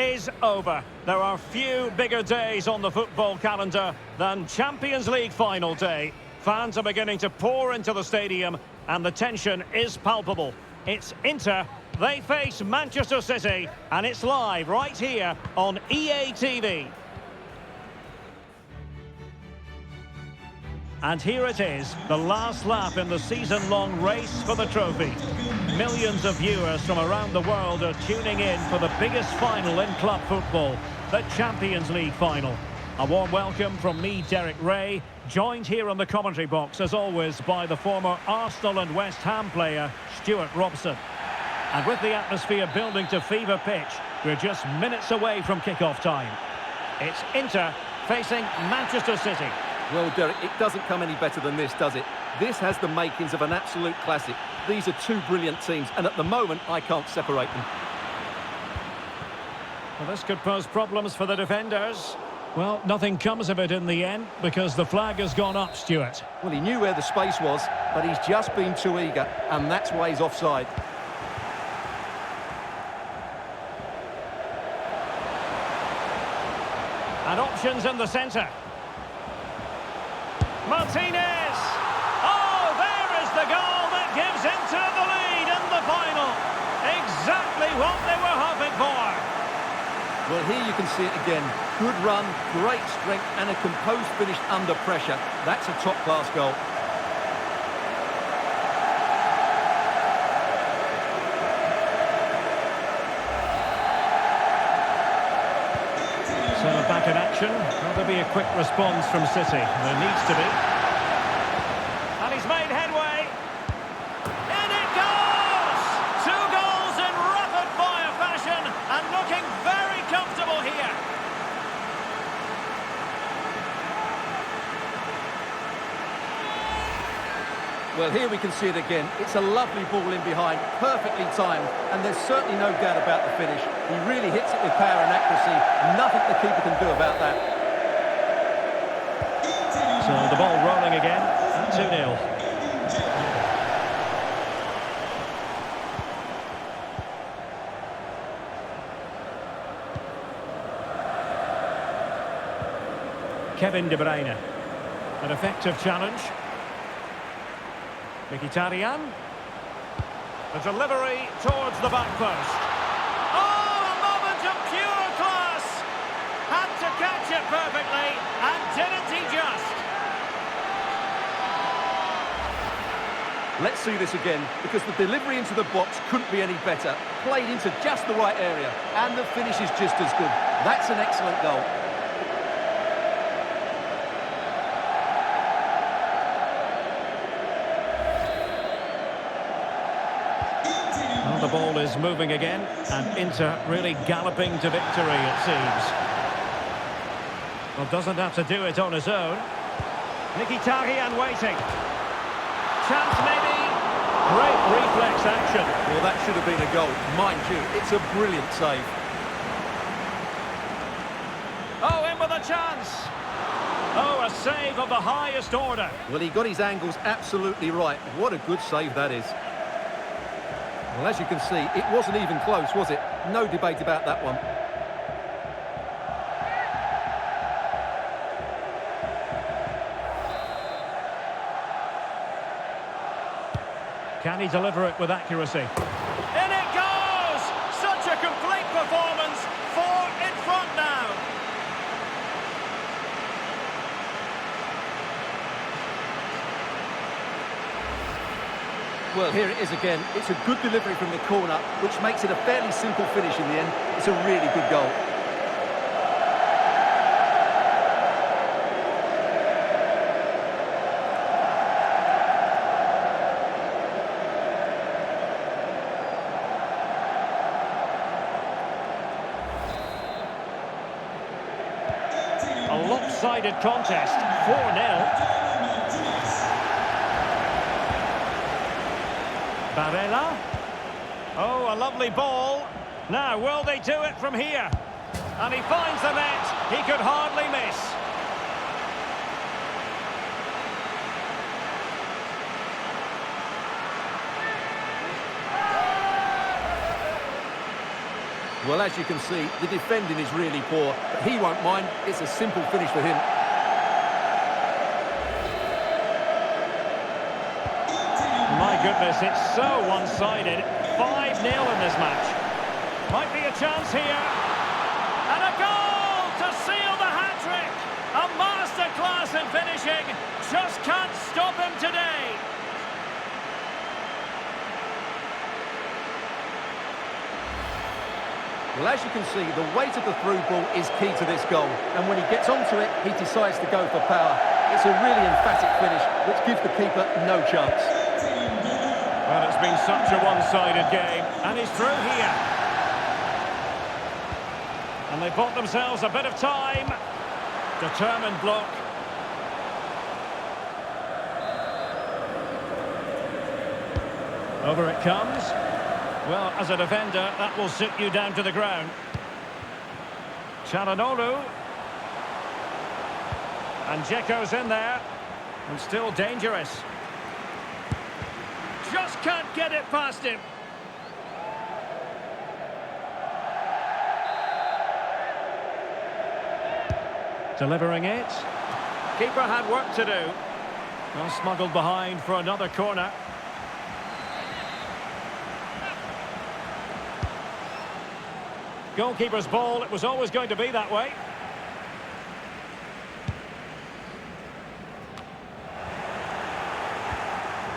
is over. There are few bigger days on the football calendar than Champions League final day. Fans are beginning to pour into the stadium and the tension is palpable. It's Inter, they face Manchester City, and it's live right here on EA TV. And here it is, the last lap in the season-long race for the trophy. Millions of viewers from around the world are tuning in for the biggest final in club football, the Champions League final. A warm welcome from me, Derek Ray, joined here on the commentary box, as always, by the former Arsenal and West Ham player, Stuart Robson. And with the atmosphere building to fever pitch, we're just minutes away from kick-off time. It's Inter facing Manchester City. Well, Derek, it doesn't come any better than this, does it? This has the makings of an absolute classic. These are two brilliant teams, and at the moment, I can't separate them. Well, this could pose problems for the defenders. Well, nothing comes of it in the end, because the flag has gone up, Stuart. Well, he knew where the space was, but he's just been too eager, and that's why he's offside. And options in the centre. Martinez! Oh, there is the goal that gives Inter the lead in the final. Exactly what they were hoping for. Well, here you can see it again. Good run, great strength, and a composed finish under pressure. That's a top-class goal. So back in action. Will there be a quick response from City? There needs to be. And he's made headway. In it goes! 2 goals in rapid-fire fashion and looking very comfortable here. Well, here we can see it again. It's a lovely ball in behind, perfectly timed, and there's certainly no doubt about the finish. He really hits it with power and accuracy. Nothing the keeper can do about that. So the ball rolling again at 2-0. Kevin De Bruyne. An effective challenge. Mkhitaryan. The delivery towards the back post. Oh, a moment of pure class! Had to catch it perfectly, and didn't he just? Let's see this again, because the delivery into the box couldn't be any better. Played into just the right area, and the finish is just as good. That's an excellent goal. The ball is moving again, and Inter really galloping to victory, it seems. Well, doesn't have to do it on his own. Mkhitaryan waiting. Chance maybe. Great reflex action. Well, that should have been a goal. Mind you, it's a brilliant save. Oh, in with a chance. Oh, a save of the highest order. Well, he got his angles absolutely right. What a good save that is. Well, as you can see, it wasn't even close, was it? No debate about that one. Can he deliver it with accuracy? In it goes! Such a complete performance. 4 in front now. Well, here it is again. It's a good delivery from the corner, which makes it a fairly simple finish in the end. It's a really good goal. A lopsided contest, 4-0. Barella. Oh, a lovely ball. Now, will they do it from here? And he finds the net. He could hardly miss. Well, as you can see, the defending is really poor, but he won't mind. It's a simple finish for him. My goodness, it's so one-sided. 5-0 in this match. Might be a chance here. And a goal to seal the hat-trick. A masterclass in finishing. Just can't stop him today. Well, as you can see, the weight of the through ball is key to this goal. And when he gets onto it, he decides to go for power. It's a really emphatic finish, which gives the keeper no chance. Well, it's been such a one-sided game. And he's through here. And they bought themselves a bit of time. Determined block. Over it comes. Well, as a defender, that will sit you down to the ground. Çalhanoğlu. And Dzeko's in there. And still dangerous. Just can't get it past him. Delivering it. Keeper had work to do. Well, smuggled behind for another corner. Goalkeeper's ball, it was always going to be that way.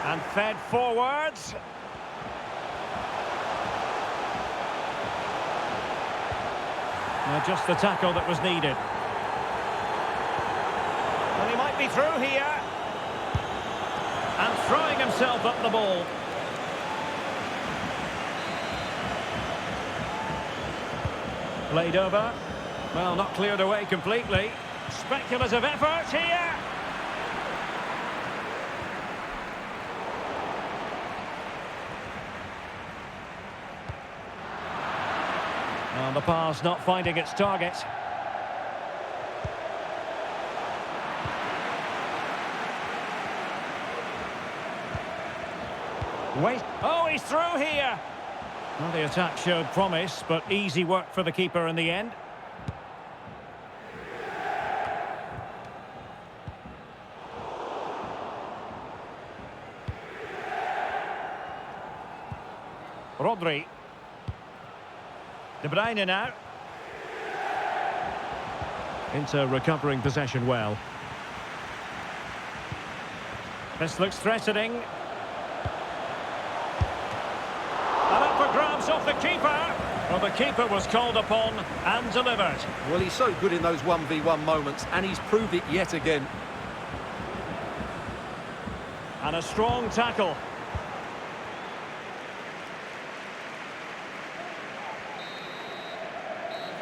And fed forwards. Well, just the tackle that was needed. And he might be through here. And throwing himself at the ball. Played over. Well, not cleared away completely. Speculative effort here. And the pass not finding its target. Wait. Oh, he's through here. Well, the attack showed promise, but easy work for the keeper in the end. Rodri. De Bruyne now. Inter recovering possession well. This looks threatening. Grabs off the keeper. Well, the keeper was called upon and delivered. Well, he's so good in those 1v1 moments, and he's proved it yet again. And a strong tackle.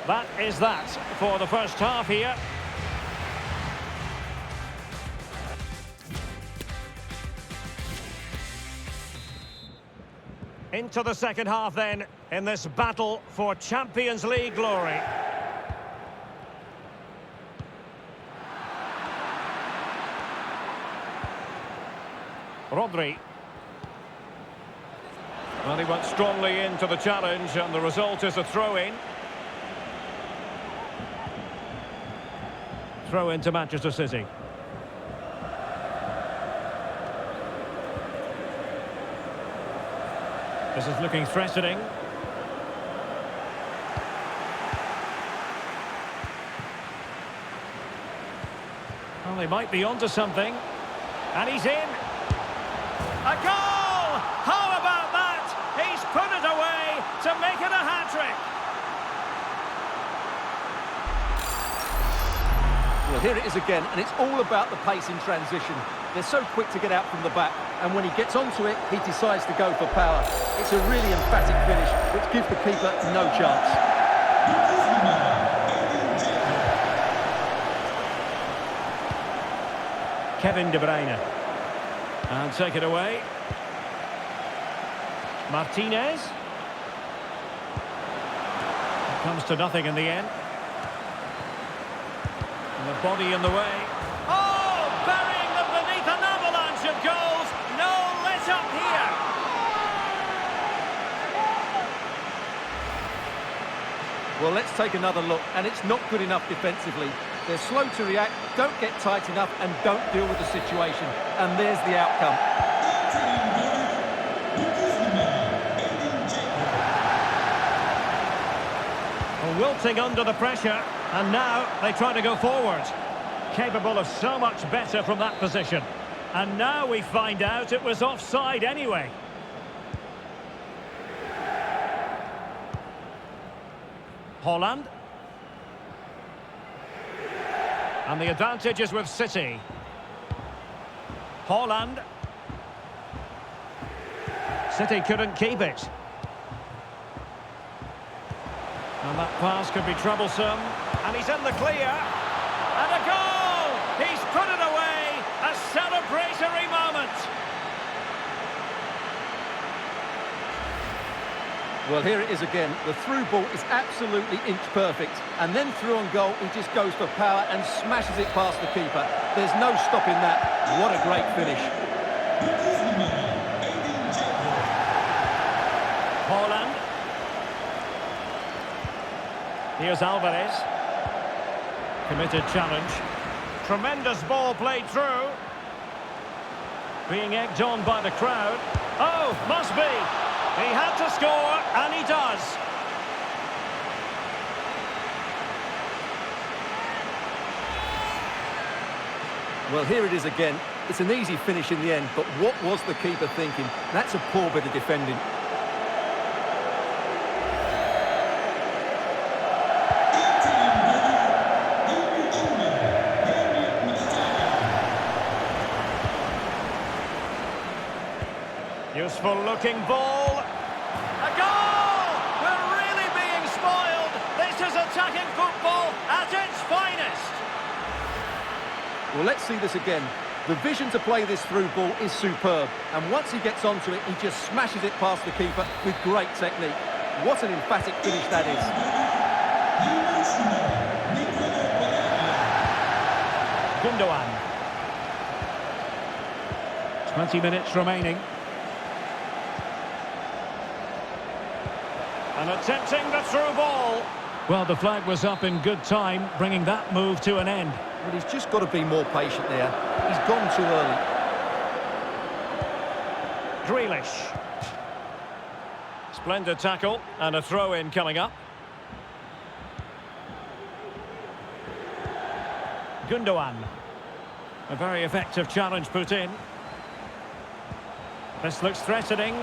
That is that for the first half here. Into the second half then, in this battle for Champions League glory. Rodri. Well, he went strongly into the challenge, and the result is a throw-in. Throw-in to Manchester City. This is looking threatening. Well, they might be onto something. And he's in. A goal! How about that? He's put it away to make it a hat-trick. Well, here it is again, and it's all about the pace in transition. They're so quick to get out from the back, and when he gets onto it, he decides to go for power. It's a really emphatic finish, which gives the keeper no chance. Kevin De Bruyne. And take it away. Martinez. It comes to nothing in the end. And the body in the way. Oh, burying them beneath an avalanche of goals. No let up here. Well, let's take another look, and it's not good enough defensively. They're slow to react, don't get tight enough, and don't deal with the situation. And there's the outcome. Wilting under the pressure, and now they try to go forward. Capable of so much better from that position. And now we find out it was offside anyway. Holland. And the advantage is with City. Holland. City couldn't keep it. And that pass could be troublesome. And he's in the clear. And a goal! He's put it away! A celebratory moment! Well, here it is again. The through ball is absolutely inch perfect. And then through on goal, he just goes for power and smashes it past the keeper. There's no stopping that. What a great finish. Holland. Here's Alvarez. Committed challenge. Tremendous ball played through. Being egged on by the crowd. Oh, must be. He had to score, and he does. Well, here it is again. It's an easy finish in the end, but what was the keeper thinking? That's a poor bit of defending. Useful looking ball. A goal! We're really being spoiled. This is attacking football at its finest. Well, let's see this again. The vision to play this through ball is superb. And once he gets onto it, he just smashes it past the keeper with great technique. What an emphatic finish that is. 20 minutes remaining. And attempting the through ball. Well, the flag was up in good time, bringing that move to an end. But he's just got to be more patient there. He's gone too early. Grealish. Splendid tackle, and a throw-in coming up. Gundogan. A very effective challenge put in. This looks threatening.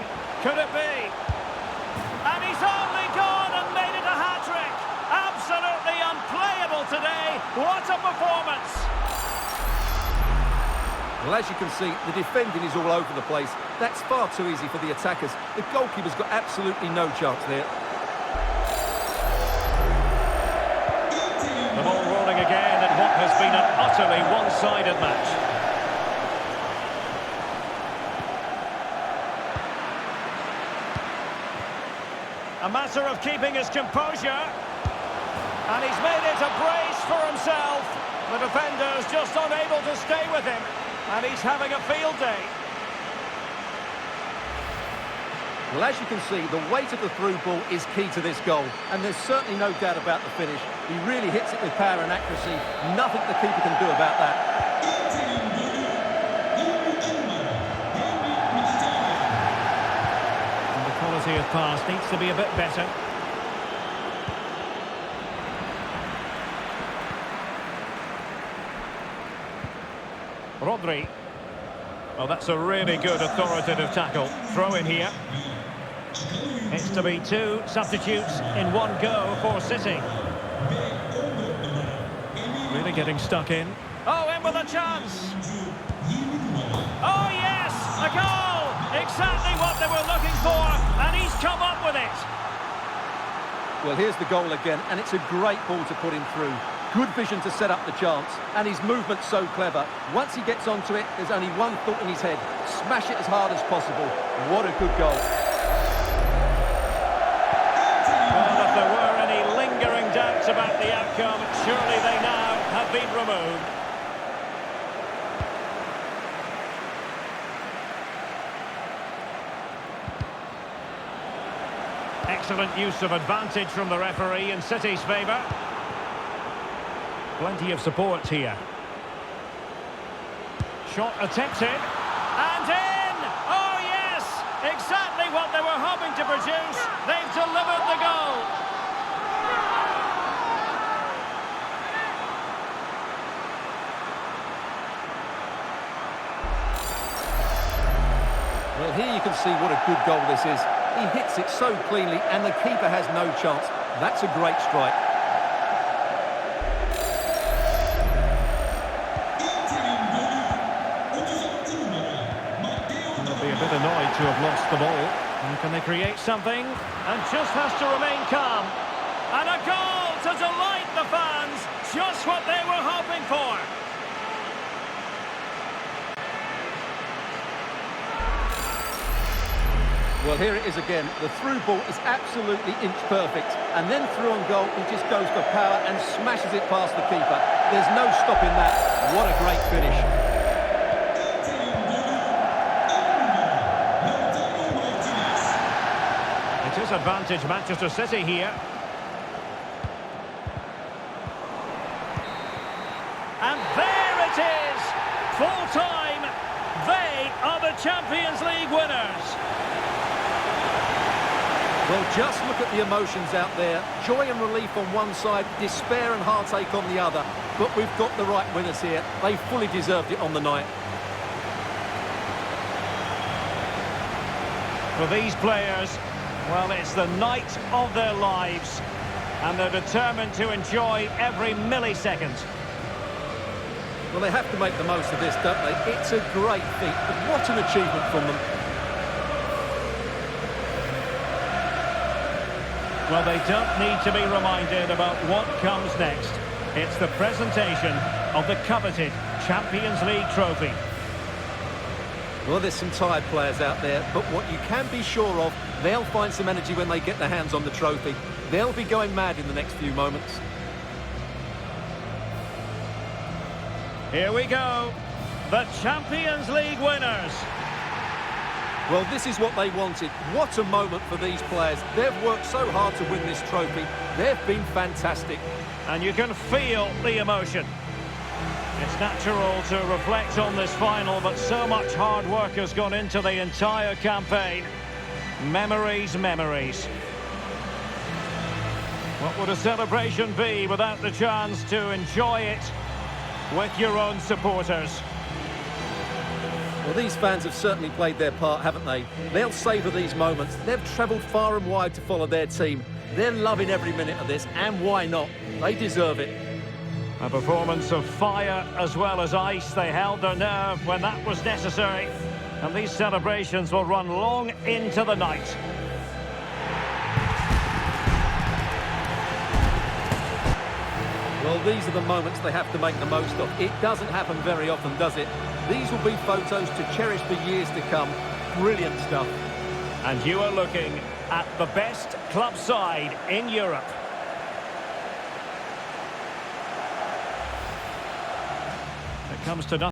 Could it be? And he's only gone and made it a hat-trick. Absolutely unplayable today. What a performance. Well, as you can see, the defending is all over the place. That's far too easy for the attackers. The goalkeeper's got absolutely no chance there. The ball rolling again in what has been an utterly one-sided match. A matter of keeping his composure. And he's made it a brace for himself. The defender's just unable to stay with him. And he's having a field day. Well, as you can see, the weight of the through ball is key to this goal. And there's certainly no doubt about the finish. He really hits it with power and accuracy. Nothing the keeper can do about that. Of pass needs to be a bit better. Rodri. Well, that's a really good authoritative tackle. Throw in here. It's to be two substitutes in one go for City. Really getting stuck in. Oh, in with a chance. Oh, yes! A goal! Exactly what they were looking for, and he's come up with it. Well, here's the goal again, and it's a great ball to put him through. Good vision to set up the chance, and his movement's so clever. Once he gets onto it, there's only one thought in his head. Smash it as hard as possible. What a good goal. Well, if there were any lingering doubts about the outcome, surely they now have been removed. Excellent use of advantage from the referee in City's favour. Plenty of support here. Shot attempted. And in! Oh, yes! Exactly what they were hoping to produce. They've delivered the goal. Well, here you can see what a good goal this is. He hits it so cleanly and the keeper has no chance. That's a great strike. They'll be a bit annoyed to have lost the ball. And can they create something? And just has to remain calm. And a goal to delight the fans. Just what they were hoping for. Well, here it is again. The through ball is absolutely inch perfect. And then through on goal, he just goes for power and smashes it past the keeper. There's no stopping that. What a great finish. It is advantage Manchester City here. And there it is! Full time. They are the Champions League winners. Well, just look at the emotions out there. Joy and relief on one side, despair and heartache on the other. But we've got the right winners here. They fully deserved it on the night. For these players, well, it's the night of their lives. And they're determined to enjoy every millisecond. Well, they have to make the most of this, don't they? It's a great feat, but what an achievement from them. Well, they don't need to be reminded about what comes next. It's the presentation of the coveted Champions League trophy. Well, there's some tired players out there, but what you can be sure of, they'll find some energy when they get their hands on the trophy. They'll be going mad in the next few moments. Here we go. The Champions League winners. Well, this is what they wanted. What a moment for these players. They've worked so hard to win this trophy. They've been fantastic. And you can feel the emotion. It's natural to reflect on this final, but so much hard work has gone into the entire campaign. Memories, memories. What would a celebration be without the chance to enjoy it with your own supporters? Well, these fans have certainly played their part, haven't they? They'll savour these moments. They've travelled far and wide to follow their team. They're loving every minute of this, and why not? They deserve it. A performance of fire as well as ice. They held their nerve when that was necessary. And these celebrations will run long into the night. Well, these are the moments they have to make the most of. It doesn't happen very often, does it? These will be photos to cherish for years to come. Brilliant stuff. And you are looking at the best club side in Europe. It comes to nothing.